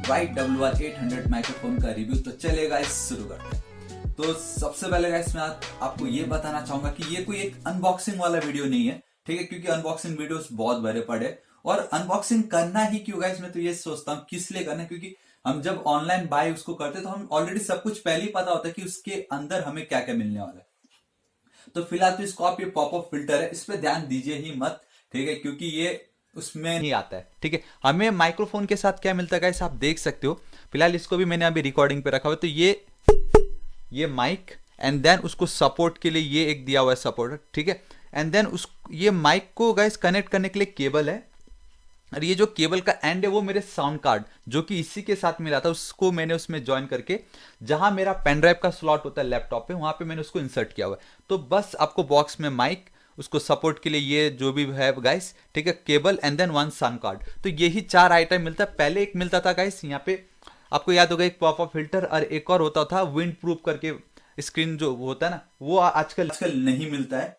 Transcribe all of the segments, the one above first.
YWR-800 microphone का review. तो चलिए गाइस शुरू करते हैं। तो सबसे पहले गाइस मैं आपको ये बताना चाहूंगा कि ये कोई एक अनबॉक्सिंग वाला वीडियो नहीं है, ठीक है, क्योंकि अनबॉक्सिंग वीडियोस बहुत भरे पड़े और अनबॉक्सिंग करना ही क्यों गाइस, मैं तो ये सोचता हूँ किस लिए करना है, क्योंकि हम जब ऑनलाइन बाय उसको करते तो हम ऑलरेडी सब कुछ पहले ही पता होता है कि उसके अंदर हमें क्या क्या मिलने वाला है। तो फिलहाल तो इसको आप ये पॉपअप फिल्टर है, इस पे ध्यान दीजिए ही मत, ठीक है, क्योंकि ये उसमें नहीं आता है, ठीक है। हमें माइक्रोफोन के साथ क्या मिलता है गाइस, आप देख सकते हो। फिलहाल इसको भी मैंने अभी रिकॉर्डिंग पे रखा हुआ है। तो ये माइक एंड देन उसको सपोर्ट के लिए ये एक दिया हुआ है सपोर्टर, ठीक है। एंड देन उस ये माइक को गाइस कनेक्ट करने के लिए केबल है, और ये जो केबल का एंड है वो मेरे साउंड कार्ड जो कि इसी के साथ मिला था उसको मैंने उसमें ज्वाइन करके, जहां मेरा पेन ड्राइव का स्लॉट होता है लैपटॉप पे, वहां पे मैंने उसको इंसर्ट किया हुआ है। तो बस आपको बॉक्स में माइक, उसको सपोर्ट के लिए ये जो भी है गाइस, ठीक है, cable and then one sound card. तो यही 4 आइटम मिलता है। पहले एक मिलता था गाइस यहाँ पे, आपको याद होगा, एक पॉपअप फिल्टर, और एक और होता था विंड प्रूफ करके स्क्रीन जो होता है ना, वो आजकल नहीं मिलता है।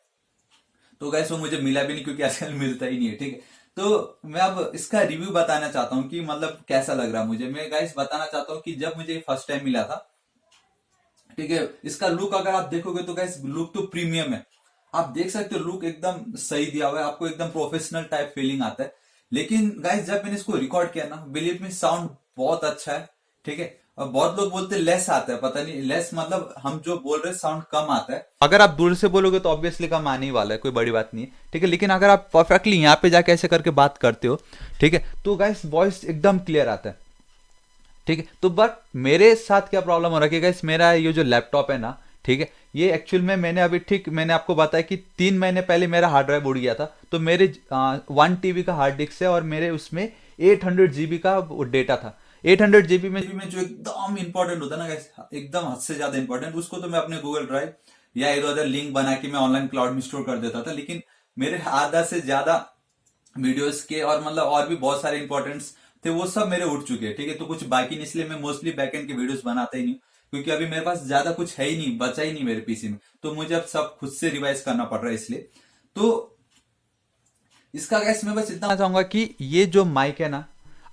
तो गाइस वो मुझे मिला भी नहीं क्योंकि आजकल मिलता ही नहीं है, ठीक है। तो मैं अब इसका रिव्यू बताना चाहता हूँ कि मतलब कैसा लग रहा मुझे। मैं गाइस बताना चाहता हूँ कि जब मुझे फर्स्ट टाइम मिला था, ठीक है, इसका लुक अगर आप देखोगे तो गाइस लुक तो प्रीमियम है, आप देख सकते हो, लुक एकदम सही दिया हुआ है, आपको एकदम प्रोफेशनल टाइप फीलिंग आता है। लेकिन गाइस जब मैंने इसको रिकॉर्ड किया ना, बिलीव मी साउंड बहुत अच्छा है, ठीक है। और बहुत लोग बोलते लेस आता है, पता नहीं लेस मतलब हम जो बोल रहे साउंड कम आता है। अगर आप दूर से बोलोगे तो ऑब्वियसली कम आने ही वाला है, कोई बड़ी बात नहीं है, ठीक है। लेकिन अगर आप परफेक्टली यहाँ पे जाके ऐसे करके बात करते हो, ठीक है, तो गाइस वॉइस एकदम क्लियर आता है, ठीक है। तो बट मेरे साथ क्या प्रॉब्लम हो रहा है गाइस, मेरा ये जो लैपटॉप है ना, ठीक है, ये एक्चुअल में मैंने अभी, ठीक, मैंने आपको बताया कि 3 महीने पहले मेरा हार्ड ड्राइव उड़ गया था। तो मेरे 1 TB का हार्ड डिस्क है और मेरे उसमें 800 GB का डेटा था। 800 GB में जो एकदम इंपॉर्टेंट होता है ना गाइस, एकदम हद से ज्यादा इंपॉर्टेंट, उसको तो मैं अपने गूगल ड्राइव या इधर उधर लिंक बना के मैं ऑनलाइन क्लाउड में स्टोर कर देता था। लेकिन मेरे आधा से ज्यादा वीडियोस के और मतलब और भी बहुत सारे इंपॉर्टेंट्स थे, वो सब मेरे उठ चुके हैं, ठीक है। तो कुछ बाकी नहीं, इसलिए मैं मोस्टली बैकएंड के वीडियोस बनाता ही नहीं, क्योंकि अभी मेरे पास ज्यादा कुछ है ही नहीं, बचा ही नहीं मेरे पीसी में। तो मुझे अब सब खुद से रिवाइज करना पड़ रहा है, इसलिए। तो इसका गैस मैं बस इतना चाहूंगा कि ये जो माइक है ना,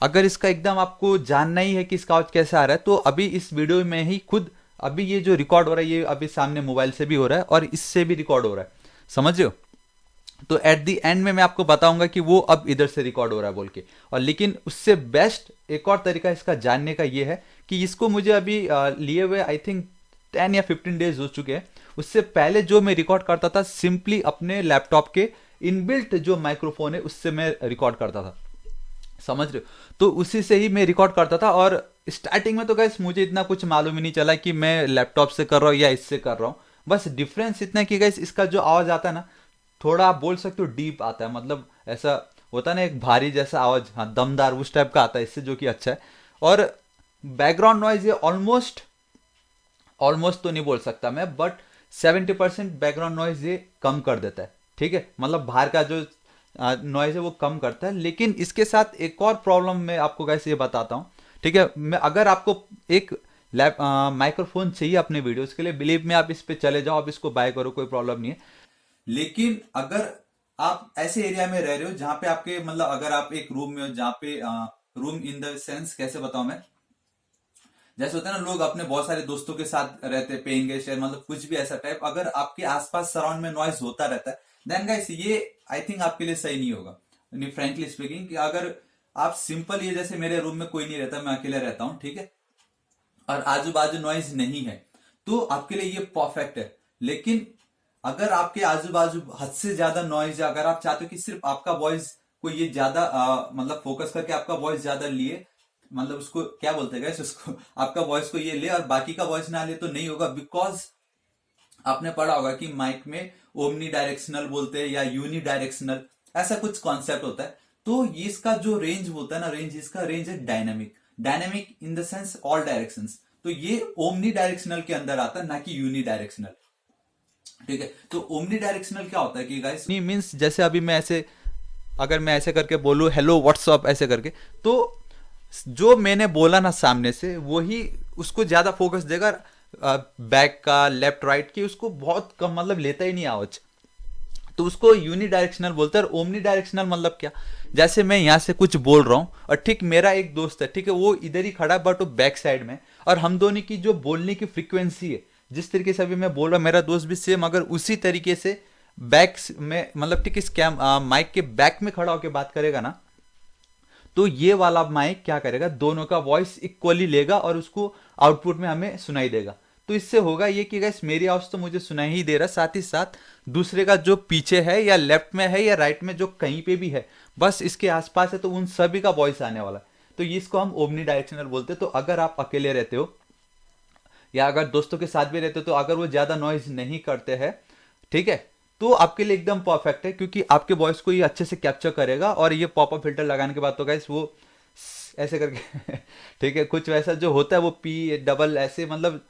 अगर इसका एकदम आपको जानना ही है कि इसका आवाज कैसे आ रहा है, तो अभी इस वीडियो में ही खुद अभी ये जो रिकॉर्ड हो रहा है, ये अभी सामने मोबाइल से भी हो रहा है और इससे भी रिकॉर्ड हो रहा है, समझ रहे हो। तो एट द एंड में मैं आपको बताऊंगा कि वो अब इधर से रिकॉर्ड हो रहा है बोल के। और लेकिन उससे बेस्ट एक और तरीका इसका जानने का ये है कि इसको मुझे अभी लिए हुए आई थिंक 10 या 15 डेज हो चुके हैं। उससे पहले जो मैं रिकॉर्ड करता था, सिंपली अपने लैपटॉप के इनबिल्ट जो माइक्रोफोन है उससे मैं रिकॉर्ड करता था, समझ रहे हो। तो उसी से ही मैं रिकॉर्ड करता था। और स्टार्टिंग में तो गाइस मुझे इतना कुछ मालूम ही नहीं चला कि मैं लैपटॉप से कर रहा हूँ या इससे कर रहा हूँ। बस डिफरेंस इतना कि गाइस इसका जो आवाज आता है ना, थोड़ा आप बोल सकते हो डीप आता है, मतलब ऐसा होता है ना एक भारी जैसा आवाज, हाँ, दमदार उस टाइप का आता है इससे, जो कि अच्छा है। और बैकग्राउंड नॉइज ये ऑलमोस्ट ऑलमोस्ट तो नहीं बोल सकता मैं, बट 70% बैकग्राउंड नॉइज ये कम कर देता है, ठीक है। मतलब बाहर का जो नॉइज है वो कम करता है। लेकिन इसके साथ एक और प्रॉब्लम मैं आपको कैसे ये बताता हूँ, ठीक है। मैं अगर आपको एक माइक्रोफोन चाहिए अपने वीडियोस के लिए, बिलीव में आप इस पे चले जाओ, आप इसको बाय करो, कोई प्रॉब्लम नहीं है। लेकिन अगर आप ऐसे एरिया में रह रहे हो जहां पे आपके मतलब अगर आप एक रूम में हो जहां पे रूम इन द सेंस कैसे बताऊं मैं, जैसे होता है ना लोग अपने बहुत सारे दोस्तों के साथ रहते हैं, पेइंग गेस्ट, मतलब कुछ भी ऐसा टाइप, अगर आपके आसपास सराउंड में नॉइज होता रहता है, देन गाइस ये आई थिंक आपके लिए सही नहीं होगा, फ्रेंकली स्पीकिंग। कि अगर आप सिंपल, ये जैसे मेरे रूम में कोई नहीं रहता, मैं अकेले रहता हूं, ठीक है, और आजू बाजू नॉइज नहीं है, तो आपके लिए ये परफेक्ट है। लेकिन अगर आपके आजू बाजू हद से ज्यादा नॉइज है, अगर आप चाहते हो कि सिर्फ आपका वॉइस को ये ज्यादा मतलब फोकस करके आपका वॉइस ज्यादा लिए, मतलब उसको क्या बोलते हैं गाइस, उसको आपका वॉइस को ये ले और बाकी का वॉइस ना ले, तो नहीं होगा। बिकॉज आपने पढ़ा होगा कि माइक में ओमनी डायरेक्शनल बोलते हैं या यूनि डायरेक्शनल, ऐसा कुछ कॉन्सेप्ट होता है। तो ये इसका जो रेंज होता है ना, रेंज, इसका रेंज है dynamic, dynamic in the sense all directions. तो ये ओमनी डायरेक्शनल के अंदर आता है, ना कि यूनि डायरेक्शनल, ठीक है। तो ओमनी डायरेक्शनल क्या होता है कि गाइस, नहीं मींस जैसे अभी मैं ऐसे, अगर मैं ऐसे करके बोलूं हेलो व्हाट्सअप ऐसे करके, तो जो मैंने बोला ना सामने से, वही उसको ज्यादा फोकस देगा, बैक का लेफ्ट राइट की उसको बहुत कम मतलब लेता ही नहीं आवाज। तो उसको यूनि डायरेक्शनल बोलते हैं। और ओमनी डायरेक्शनल मतलब क्या, जैसे मैं यहाँ से कुछ बोल रहा हूँ और ठीक मेरा एक दोस्त है, ठीक है, वो इधर ही खड़ा है बट वो बैक साइड में, और हम दोनों की जो बोलने की फ्रीक्वेंसी है, जिस तरीके से अभी मैं बोल रहा हूँ, मेरा दोस्त भी सेम अगर उसी तरीके से बैक में मतलब ठीक इस कैम माइक के बैक में खड़ा होकर बात करेगा ना, तो ये वाला माइक क्या करेगा, दोनों का वॉइस इक्वली लेगा और उसको आउटपुट में हमें सुनाई देगा। तो इससे होगा ये कि गाइस मेरी आवाज तो मुझे सुनाई ही दे रहा, साथ ही साथ दूसरे का जो पीछे है या लेफ्ट में है या राइट में जो कहीं पे भी है, बस इसके आसपास है, तो उन सभी का वॉइस आने वाला है। तो ये इसको हम ओमनी डायरेक्शनल बोलते हैं। तो अगर आप अकेले रहते हो या अगर दोस्तों के साथ भी रहते हो, तो अगर वो ज्यादा नॉइज नहीं करते हैं, ठीक है, तो आपके लिए एकदम परफेक्ट है, क्योंकि आपके वॉइस को ये अच्छे से कैप्चर करेगा। और ये पॉपअप फिल्टर लगाने के बाद तो गाइस वो ऐसे करके ठीक है, कुछ वैसा जो होता है वो पी डबल ऐसे मतलब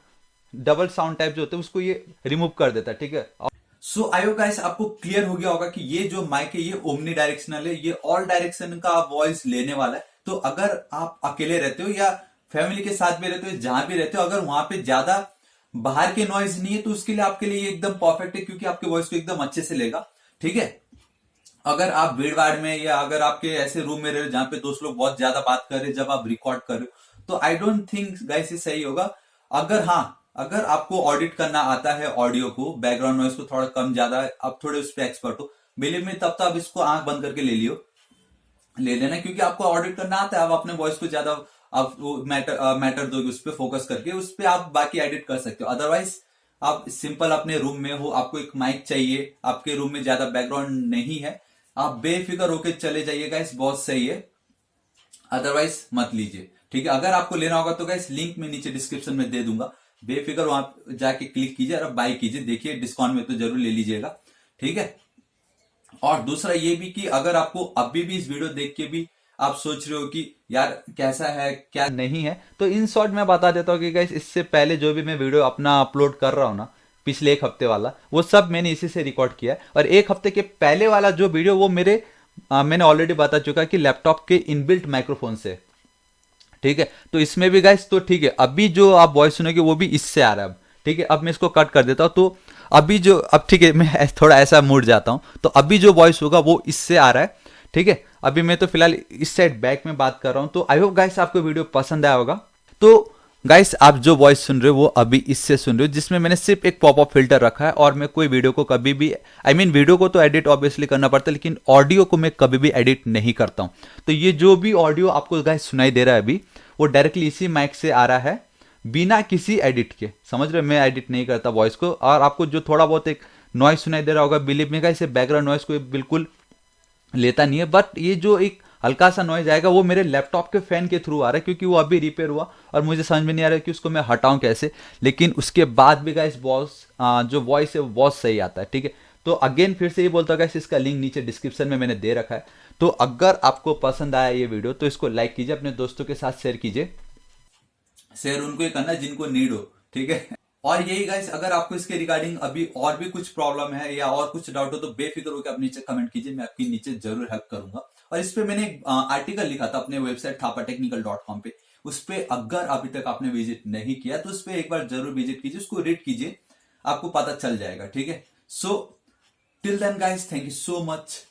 डबल साउंड टाइप जो होते हैं उसको ये रिमूव कर देता है, ठीक है। सो आई होप गाइस आपको क्लियर हो गया होगा कि ये जो माइक है ये ओमनी डायरेक्शनल है, ये ऑल डायरेक्शन का वॉइस लेने वाला है। तो अगर आप अकेले रहते हो या फैमिली के साथ भी रहते हो, जहां भी रहते हो, अगर वहां पे ज्यादा बाहर के नॉइज नहीं है, तो उसके लिए आपके लिए ये एकदम परफेक्ट है, क्योंकि आपके वॉइस को एकदम अच्छे से लेगा, ठीक है। अगर आप भीड़ भाड़ में या अगर आपके ऐसे रूम में रहे जहां पे दोस्त लोग बहुत ज्यादा बात कर रहे हैं जब आप रिकॉर्ड कर रहे हो, तो आई डोंट थिंक गाइस ये सही होगा। अगर हाँ, अगर आपको ऑडिट करना आता है ऑडियो को, बैकग्राउंड नॉइज को थोड़ा कम ज्यादा, आप थोड़े उस पर एक्सपर्ट हो, बिलीव में, तब तो आप इसको आंख बंद करके ले लेना, क्योंकि आपको ऑडिट करना आता है। आप अपने वॉइस को ज्यादा आप मैटर दोगे, उस पर फोकस करके उस पर आप बाकी एडिट कर सकते हो। अदरवाइज आप सिंपल अपने रूम में हो, आपको एक माइक चाहिए, आपके रूम में ज्यादा बैकग्राउंड नहीं है, आप बेफिक्र होके चले जाइए गाइस, बहुत सही है। अदरवाइज मत लीजिए, ठीक है। अगर आपको लेना होगा तो गाइस लिंक में नीचे डिस्क्रिप्शन में दे दूंगा, बेफिक्र वहां जाके क्लिक कीजिए और बाय कीजिए, देखिए डिस्काउंट में तो जरूर ले लीजिएगा, ठीक है। और दूसरा ये भी कि अगर आपको अभी भी इस वीडियो देख के भी आप सोच रहे हो कि यार कैसा है क्या नहीं है, तो इन शॉर्ट मैं बता देता हूँ कि गाइस इससे पहले जो भी मैं वीडियो अपना अपलोड कर रहा हूँ ना, पिछले एक हफ्ते वाला, वो सब मैंने इसी से रिकॉर्ड किया है। और एक हफ्ते के पहले वाला जो वीडियो वो मैंने ऑलरेडी बता चुका कि लैपटॉप के इनबिल्ट माइक्रोफोन से, ठीक है। तो इसमें भी गाइस तो ठीक है, अभी जो आप वॉइस सुनोगे वो भी इससे आ रहा है अब, ठीक है। अब मैं इसको कट कर देता हूँ, तो अभी जो अब ठीक है, मैं थोड़ा ऐसा मूड जाता हूँ, तो अभी जो वॉइस होगा वो इससे आ रहा है, ठीक है। अभी मैं तो फिलहाल इस साइड बैक में बात कर रहा हूँ। तो आई होप गाइस आपको वीडियो पसंद आया होगा। तो गाइस आप जो वॉइस सुन रहे हो वो अभी इससे सुन रहे हो, जिसमें मैंने सिर्फ एक पॉपअप फिल्टर रखा है, और मैं कोई वीडियो को कभी भी वीडियो को तो एडिट ऑब्वियसली करना पड़ता है, लेकिन ऑडियो को मैं कभी भी एडिट नहीं करता हूँ। तो ये जो भी ऑडियो आपको गाइस सुनाई दे रहा है अभी, वो डायरेक्टली इसी माइक से आ रहा है, बिना किसी एडिट के, समझ रहे हो, मैं एडिट नहीं करता वॉइस को। और आपको जो थोड़ा बहुत एक नॉइस सुनाई दे रहा होगा, बिलीव में गाइस बैकग्राउंड नॉइस को बिल्कुल लेता नहीं है, बट ये जो एक हल्का सा नॉइज आएगा वो मेरे लैपटॉप के फैन के थ्रू आ रहा है, क्योंकि वो अभी रिपेयर हुआ और मुझे समझ में नहीं आ रहा है कि उसको मैं हटाऊं कैसे। लेकिन उसके बाद भी गाइस जो वॉइस है वो बहुत सही आता है, ठीक है। तो अगेन फिर से ये बोलता हूँ गाइस, इसका लिंक नीचे डिस्क्रिप्शन में मैंने दे रखा है। तो अगर आपको पसंद आया ये वीडियो तो इसको लाइक कीजिए, अपने दोस्तों के साथ शेयर कीजिए, शेयर उनको ही करना जिनको नीड हो, ठीक है। और यही गाइस, अगर आपको इसके रिगार्डिंग अभी और भी कुछ प्रॉब्लम है या और कुछ डाउट हो तो बेफिक्र होकर आप नीचे कमेंट कीजिए, मैं आपकी नीचे जरूर हेल्प करूंगा। और इस पे मैंने एक आर्टिकल लिखा था अपने वेबसाइट thapatechnical.com पे, उस पे अगर अभी तक आपने विजिट नहीं किया तो उस पे एक बार जरूर विजिट कीजिए, उसको रीड कीजिए, आपको पता चल जाएगा, ठीक है। So till then guys, thank you so much.